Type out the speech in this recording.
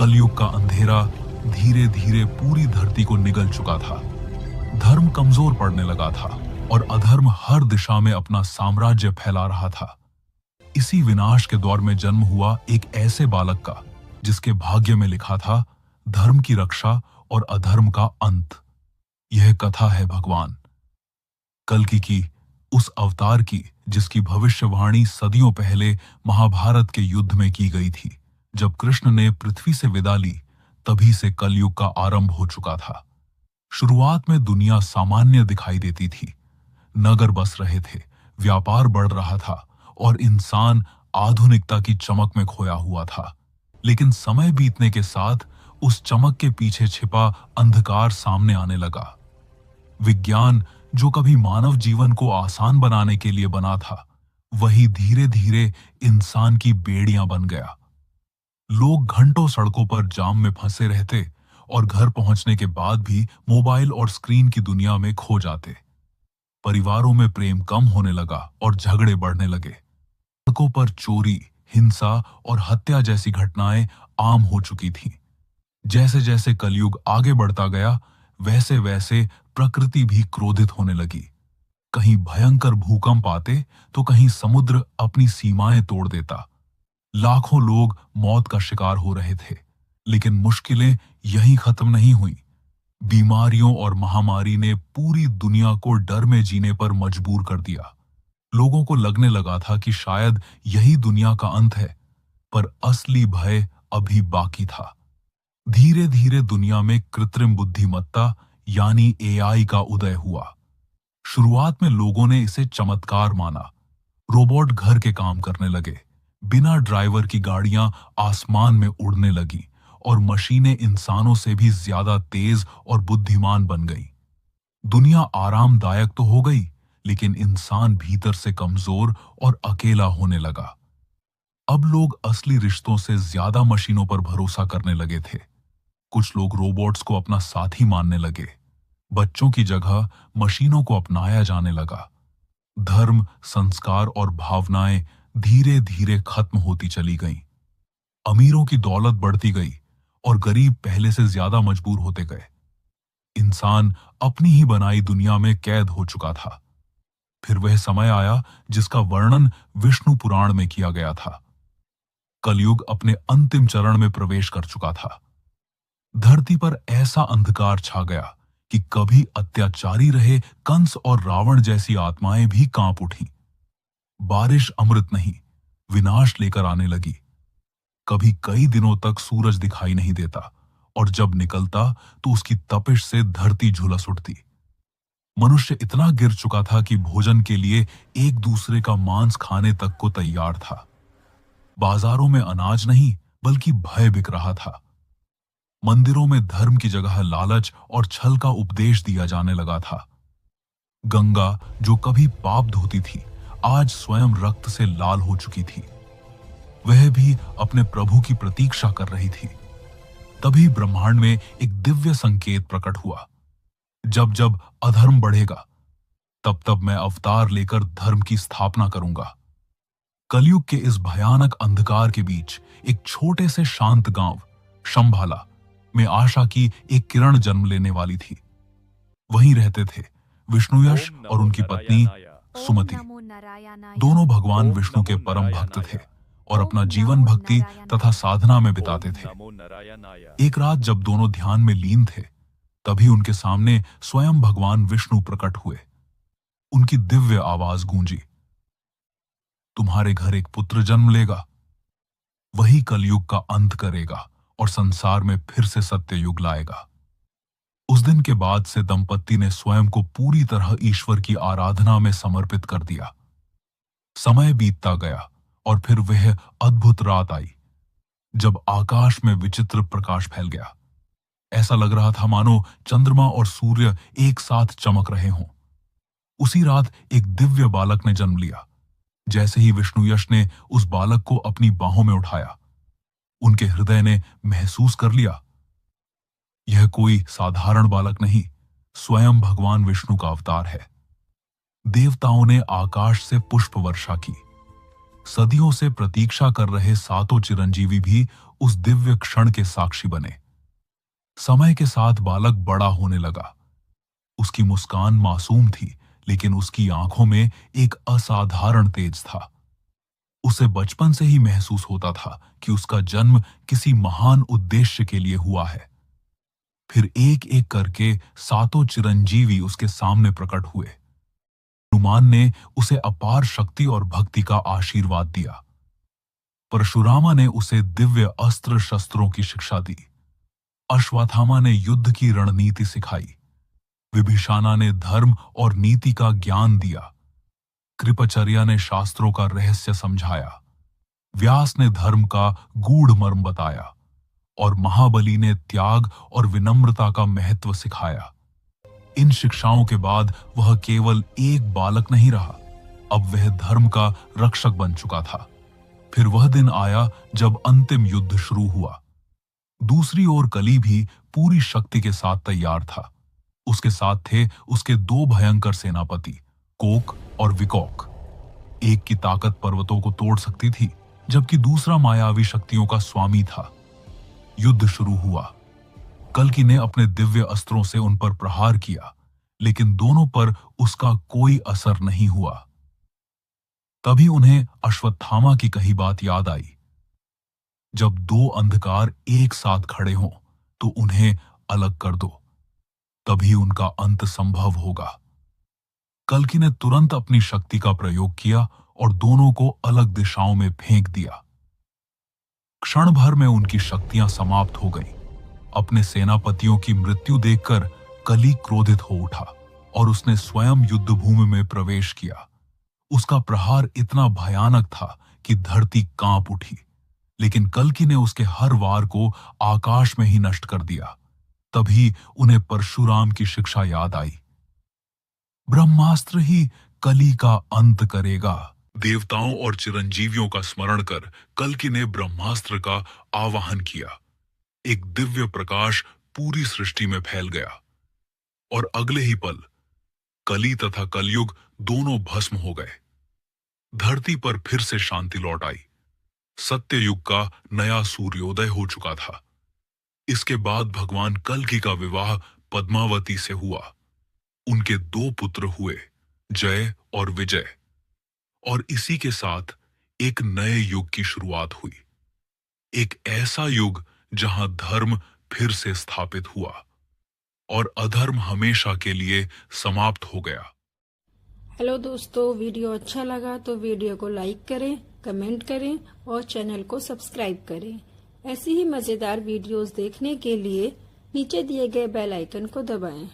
कलयुग का अंधेरा धीरे धीरे पूरी धरती को निगल चुका था। धर्म कमजोर पड़ने लगा था और अधर्म हर दिशा में अपना साम्राज्य फैला रहा था। इसी विनाश के दौर में जन्म हुआ एक ऐसे बालक का जिसके भाग्य में लिखा था धर्म की रक्षा और अधर्म का अंत। यह कथा है भगवान कल्कि की, उस अवतार की जिसकी भविष्यवाणी सदियों पहले महाभारत के युद्ध में की गई थी। जब कृष्ण ने पृथ्वी से विदा ली, तभी से कलयुग का आरंभ हो चुका था। शुरुआत में दुनिया सामान्य दिखाई देती थी, नगर बस रहे थे, व्यापार बढ़ रहा था और इंसान आधुनिकता की चमक में खोया हुआ था। लेकिन समय बीतने के साथ उस चमक के पीछे छिपा अंधकार सामने आने लगा। विज्ञान जो कभी मानव जीवन को आसान बनाने के लिए बना था, वही धीरे धीरे इंसान की बेड़ियां बन गया। लोग घंटों सड़कों पर जाम में फंसे रहते और घर पहुंचने के बाद भी मोबाइल और स्क्रीन की दुनिया में खो जाते। परिवारों में प्रेम कम होने लगा और झगड़े बढ़ने लगे। सड़कों पर चोरी, हिंसा और हत्या जैसी घटनाएं आम हो चुकी थीं। जैसे जैसे कलयुग आगे बढ़ता गया, वैसे वैसे प्रकृति भी क्रोधित होने लगी। कहीं भयंकर भूकंप आते तो कहीं समुद्र अपनी सीमाएं तोड़ देता। लाखों लोग मौत का शिकार हो रहे थे, लेकिन मुश्किलें यहीं खत्म नहीं हुई। बीमारियों और महामारी ने पूरी दुनिया को डर में जीने पर मजबूर कर दिया। लोगों को लगने लगा था कि शायद यही दुनिया का अंत है, पर असली भय अभी बाकी था। धीरे धीरे दुनिया में कृत्रिम बुद्धिमत्ता यानी एआई का उदय हुआ। शुरुआत में लोगों ने इसे चमत्कार माना। रोबोट घर के काम करने लगे, बिना ड्राइवर की गाड़ियां आसमान में उड़ने लगी और मशीनें इंसानों से भी ज्यादा तेज और बुद्धिमान बन गई। दुनिया आरामदायक तो हो गई, लेकिन इंसान भीतर से कमजोर और अकेला होने लगा। अब लोग असली रिश्तों से ज्यादा मशीनों पर भरोसा करने लगे थे। कुछ लोग रोबोट्स को अपना साथी मानने लगे। बच्चों की जगह मशीनों को अपनाया जाने लगा। धर्म, संस्कार और भावनाएं धीरे धीरे खत्म होती चली गईं। अमीरों की दौलत बढ़ती गई और गरीब पहले से ज्यादा मजबूर होते गए। इंसान अपनी ही बनाई दुनिया में कैद हो चुका था। फिर वह समय आया जिसका वर्णन विष्णु पुराण में किया गया था। कलयुग अपने अंतिम चरण में प्रवेश कर चुका था। धरती पर ऐसा अंधकार छा गया कि कभी अत्याचारी रहे कंस और रावण जैसी आत्माएं भी कांप उठी। बारिश अमृत नहीं, विनाश लेकर आने लगी। कभी कई दिनों तक सूरज दिखाई नहीं देता और जब निकलता तो उसकी तपिश से धरती झुलस उठती। मनुष्य इतना गिर चुका था कि भोजन के लिए एक दूसरे का मांस खाने तक को तैयार था। बाजारों में अनाज नहीं बल्कि भय बिक रहा था। मंदिरों में धर्म की जगह लालच और छल का उपदेश दिया जाने लगा था। गंगा जो कभी पाप धोती थी, आज स्वयं रक्त से लाल हो चुकी थी। वह भी अपने प्रभु की प्रतीक्षा कर रही थी। तभी ब्रह्मांड में एक दिव्य संकेत प्रकट हुआ। जब जब अधर्म बढ़ेगा, तब तब मैं अवतार लेकर धर्म की स्थापना करूंगा। कलयुग के इस भयानक अंधकार के बीच एक छोटे से शांत गांव शंभाला में आशा की एक किरण जन्म लेने वाली थी। वहीं रहते थे विष्णुयश और उनकी पत्नी सुमति। दोनों भगवान विष्णु के परम भक्त थे और अपना जीवन भक्ति तथा साधना में बिताते थे। एक रात जब दोनों ध्यान में लीन थे, तभी उनके सामने स्वयं भगवान विष्णु प्रकट हुए। उनकी दिव्य आवाज गूंजी, तुम्हारे घर एक पुत्र जन्म लेगा, वही कलयुग का अंत करेगा और संसार में फिर से सत्य युग लाएगा। उस दिन के बाद से दंपत्ति ने स्वयं को पूरी तरह ईश्वर की आराधना में समर्पित कर दिया। समय बीतता गया और फिर वह अद्भुत रात आई जब आकाश में विचित्र प्रकाश फैल गया। ऐसा लग रहा था मानो चंद्रमा और सूर्य एक साथ चमक रहे हों। उसी रात एक दिव्य बालक ने जन्म लिया। जैसे ही विष्णुयश ने उस बालक को अपनी बाहों में उठाया, उनके हृदय ने महसूस कर लिया, यह कोई साधारण बालक नहीं, स्वयं भगवान विष्णु का अवतार है। देवताओं ने आकाश से पुष्प वर्षा की। सदियों से प्रतीक्षा कर रहे सातों चिरंजीवी भी उस दिव्य क्षण के साक्षी बने। समय के साथ बालक बड़ा होने लगा। उसकी मुस्कान मासूम थी, लेकिन उसकी आंखों में एक असाधारण तेज था। उसे बचपन से ही महसूस होता था कि उसका जन्म किसी महान उद्देश्य के लिए हुआ है। फिर एक एक करके सातों चिरंजीवी उसके सामने प्रकट हुए। हनुमान ने उसे अपार शक्ति और भक्ति का आशीर्वाद दिया। परशुरामा ने उसे दिव्य अस्त्र शस्त्रों की शिक्षा दी। अश्वत्थामा ने युद्ध की रणनीति सिखाई। विभीषणा ने धर्म और नीति का ज्ञान दिया। कृपाचार्य ने शास्त्रों का रहस्य समझाया। व्यास ने धर्म का गूढ़ मर्म बताया और महाबली ने त्याग और विनम्रता का महत्व सिखाया। इन शिक्षाओं के बाद वह केवल एक बालक नहीं रहा, अब वह धर्म का रक्षक बन चुका था। फिर वह दिन आया जब अंतिम युद्ध शुरू हुआ। दूसरी ओर कली भी पूरी शक्ति के साथ तैयार था। उसके साथ थे उसके दो भयंकर सेनापति, कोक और विकोक। एक की ताकत पर्वतों को तोड़ सकती थी, जबकि दूसरा मायावी शक्तियों का स्वामी था। युद्ध शुरू हुआ। कल्कि ने अपने दिव्य अस्त्रों से उन पर प्रहार किया, लेकिन दोनों पर उसका कोई असर नहीं हुआ। तभी उन्हें अश्वत्थामा की कही बात याद आई। जब दो अंधकार एक साथ खड़े हों, तो उन्हें अलग कर दो, तभी उनका अंत संभव होगा। कल्कि ने तुरंत अपनी शक्ति का प्रयोग किया और दोनों को अलग दिशाओं में फेंक दिया। क्षण भर में उनकी शक्तियां समाप्त हो गईं। अपने सेनापतियों की मृत्यु देखकर कली क्रोधित हो उठा और उसने स्वयं युद्ध भूमि में प्रवेश किया। उसका प्रहार इतना भयानक था कि धरती कांप उठी, लेकिन कल्कि ने उसके हर वार को आकाश में ही नष्ट कर दिया। तभी उन्हें परशुराम की शिक्षा याद आई। ब्रह्मास्त्र ही कली का अंत करेगा। देवताओं और चिरंजीवियों का स्मरण कर कल्कि ने ब्रह्मास्त्र का आवाहन किया। एक दिव्य प्रकाश पूरी सृष्टि में फैल गया और अगले ही पल कली तथा कलयुग दोनों भस्म हो गए। धरती पर फिर से शांति लौट आई। सत्य युग का नया सूर्योदय हो चुका था। इसके बाद भगवान कल्कि का विवाह पद्मावती से हुआ। उनके दो पुत्र हुए, जय और विजय। और इसी के साथ एक नए युग की शुरुआत हुई। एक ऐसा युग जहां धर्म फिर से स्थापित हुआ और अधर्म हमेशा के लिए समाप्त हो गया। हेलो दोस्तों, वीडियो अच्छा लगा तो वीडियो को लाइक करें, कमेंट करें और चैनल को सब्सक्राइब करें। ऐसी ही मजेदार वीडियोस देखने के लिए नीचे दिए गए बेल आइकन को दबाएं।